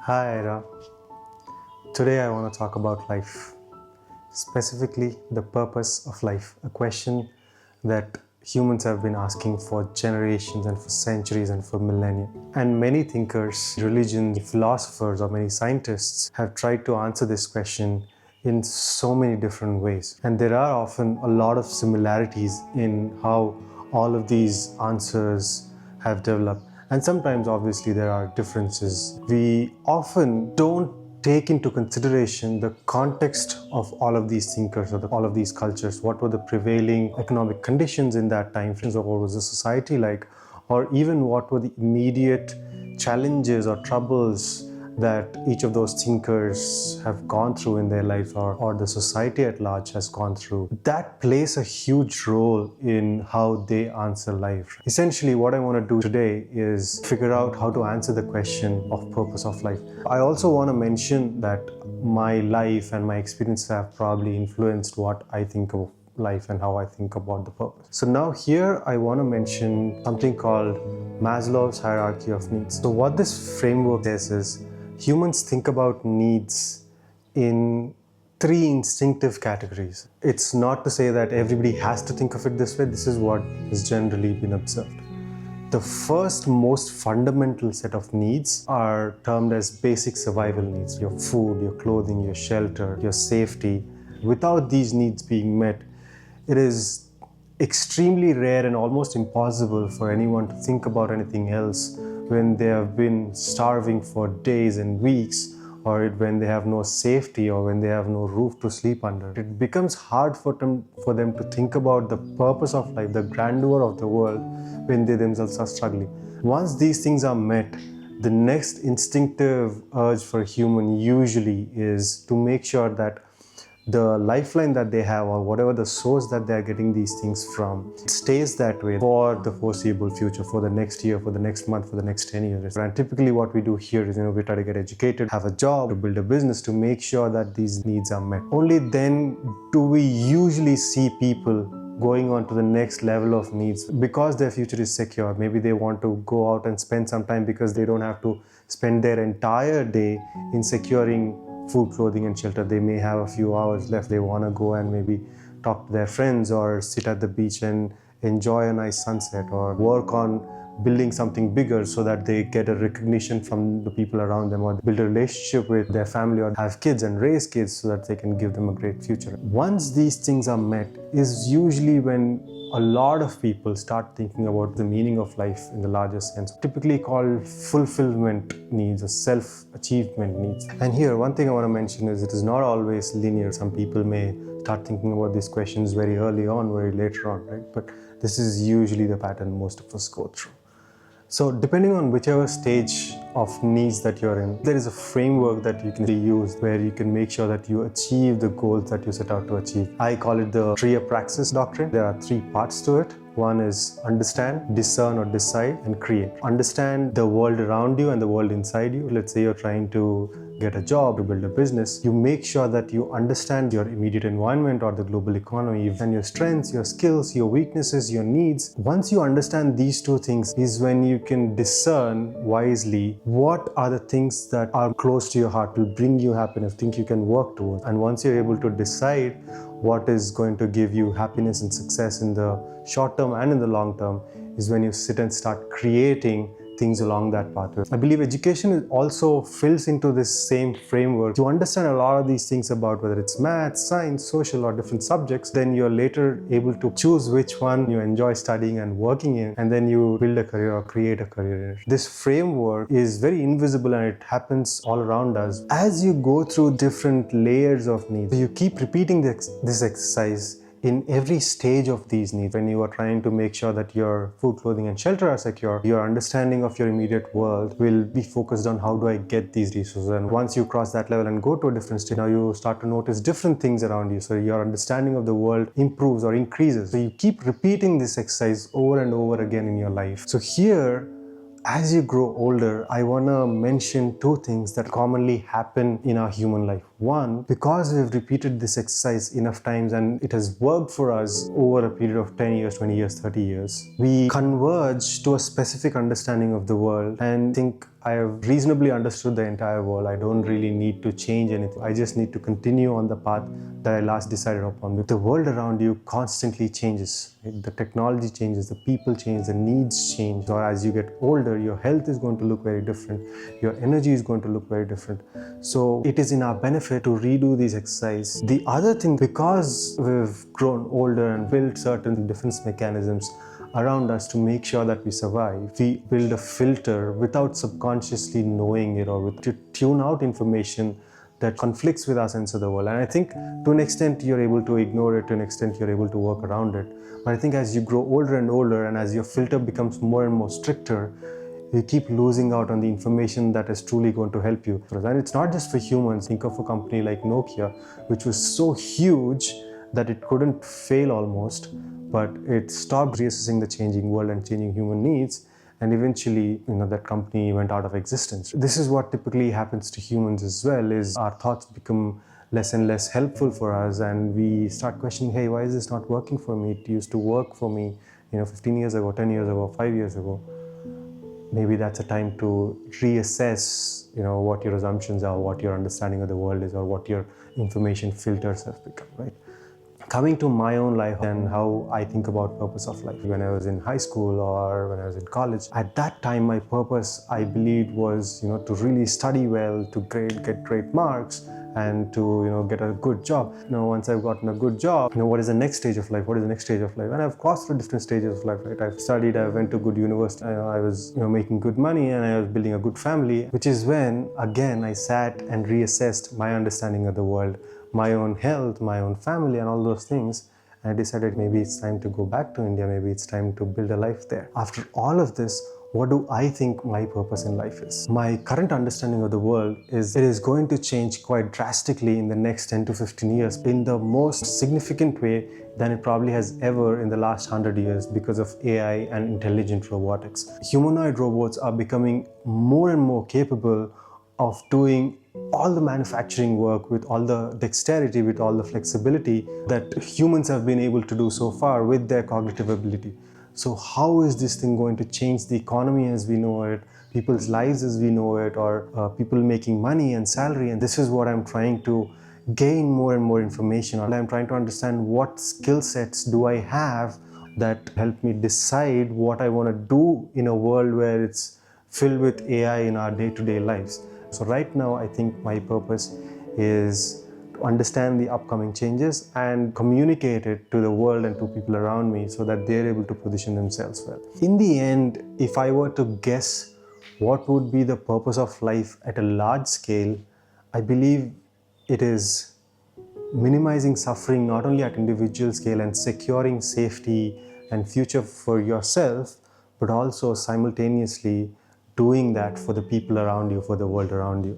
Hi, Ayra. Today I want to talk about life, specifically the purpose of life, a question that humans have been asking for generations and for centuries and for millennia. And many thinkers, religions, philosophers, or many scientists have tried to answer this question in so many different ways. And there are often a lot of similarities in how all of these answers have developed. And sometimes, obviously, there are differences. We often don't take into consideration the context of all of these thinkers or all of these cultures. What were the prevailing economic conditions in that time, or what was the society like, or even what were the immediate challenges or troubles that each of those thinkers have gone through in their life, or the society at large has gone through. That plays a huge role in how they answer life. Essentially, what I want to do today is figure out how to answer the question of purpose of life. I also want to mention that my life and my experiences have probably influenced what I think of life and how I think about the purpose. So now here I want to mention something called Maslow's hierarchy of needs. So what this framework says is humans think about needs in three instinctive categories. It's not to say that everybody has to think of it this way. This is what has generally been observed. The first most fundamental set of needs are termed as basic survival needs. Your food, your clothing, your shelter, your safety. Without these needs being met, it is extremely rare and almost impossible for anyone to think about anything else when they have been starving for days and weeks, or when they have no safety, or when they have no roof to sleep under. It becomes hard for them to think about the purpose of life, the grandeur of the world, when they themselves are struggling. Once these things are met, the next instinctive urge for a human usually is to make sure that the lifeline that they have, or whatever the source that they're getting these things from, stays that way for the foreseeable future, for the next year, for the next month, for the next 10 years. And typically what we do here is, we try to get educated, have a job, to build a business, to make sure that these needs are met. Only then do we usually see people going on to the next level of needs because their future is secure. Maybe they want to go out and spend some time because they don't have to spend their entire day in securing food, clothing, and shelter. They may have a few hours left. They want to go and maybe talk to their friends, or sit at the beach and enjoy a nice sunset, or work on building something bigger so that they get a recognition from the people around them, or build a relationship with their family, or have kids and raise kids so that they can give them a great future. Once these things are met is usually when a lot of people start thinking about the meaning of life in the larger sense, typically called fulfillment needs or self-achievement needs. And here, one thing I want to mention is it is not always linear. Some people may start thinking about these questions very early on, very later on, right? But this is usually the pattern most of us go through. So depending on whichever stage of needs that you're in, there is a framework that you can use where you can make sure that you achieve the goals that you set out to achieve. I call it the three-praxis doctrine. There are three parts to it. One is understand, discern or decide, and create. Understand the world around you and the world inside you. Let's say you're trying to get a job, to build a business. You make sure that you understand your immediate environment or the global economy, and your strengths, your skills, your weaknesses, your needs. Once you understand these two things is when you can discern wisely what are the things that are close to your heart, will bring you happiness, think you can work towards. And once you're able to decide what is going to give you happiness and success in the short term and in the long term, is when you sit and start creating things along that pathway. I believe education also fills into this same framework. You understand a lot of these things about whether it's math, science, social, or different subjects, then you're later able to choose which one you enjoy studying and working in, and then you build a career or create a career in it. This framework is very invisible and it happens all around us. As you go through different layers of needs, you keep repeating this exercise in every stage of these needs. When you are trying to make sure that your food, clothing, and shelter are secure, your understanding of your immediate world will be focused on how do I get these resources. And once you cross that level and go to a different stage, now you start to notice different things around you. So your understanding of the world improves or increases. So you keep repeating this exercise over and over again in your life. So here, as you grow older, I want to mention two things that commonly happen in our human life. One, because we've repeated this exercise enough times and it has worked for us over a period of 10 years, 20 years, 30 years, we converge to a specific understanding of the world and think, I have reasonably understood the entire world. I don't really need to change anything. I just need to continue on the path that I last decided upon. The world around you constantly changes. The technology changes, the people change, the needs change. So as you get older, your health is going to look very different. Your energy is going to look very different. So it is in our benefit to redo these exercises. The other thing, because we've grown older and built certain defense mechanisms around us to make sure that we survive, we build a filter without subconsciously knowing it, or to tune out information that conflicts with our sense of the world. And I think to an extent you're able to ignore it, to an extent you're able to work around it. But I think as you grow older and older, and as your filter becomes more and more stricter, you keep losing out on the information that is truly going to help you. And it's not just for humans. Think of a company like Nokia, which was so huge that it couldn't fail almost, but it stopped reassessing the changing world and changing human needs, and eventually that company went out of existence. This is what typically happens to humans as well, is our thoughts become less and less helpful for us, and we start questioning, hey, why is this not working for me? It used to work for me 15 years ago, 10 years ago, 5 years ago. Maybe that's a time to reassess what your assumptions are, what your understanding of the world is, or what your information filters have become, right? Coming to my own life and how I think about purpose of life. When I was in high school or when I was in college, at that time my purpose, I believed, was to really study well, to get great marks, and to get a good job. Once I've gotten a good job, what is the next stage of life? What is the next stage of life? And I've crossed through different stages of life, right? I've studied, I went to good university, I was making good money, and I was building a good family, which is when again I sat and reassessed my understanding of the world, my own health, my own family, and all those things. And I decided maybe it's time to go back to India, maybe it's time to build a life there. After all of this, what do I think my purpose in life is? My current understanding of the world is it is going to change quite drastically in the next 10 to 15 years in the most significant way than it probably has ever in the last 100 years because of AI and intelligent robotics. Humanoid robots are becoming more and more capable of doing all the manufacturing work with all the dexterity, with all the flexibility that humans have been able to do so far with their cognitive ability. So how is this thing going to change the economy as we know it, people's lives as we know it, or people making money and salary? And this is what I'm trying to gain more and more information on. I'm trying to understand what skill sets do I have that help me decide what I want to do in a world where it's filled with AI in our day-to-day lives. So right now, I think my purpose is to understand the upcoming changes and communicate it to the world and to people around me so that they're able to position themselves well. In the end, if I were to guess what would be the purpose of life at a large scale, I believe it is minimizing suffering not only at individual scale and securing safety and future for yourself, but also simultaneously doing that for the people around you, for the world around you.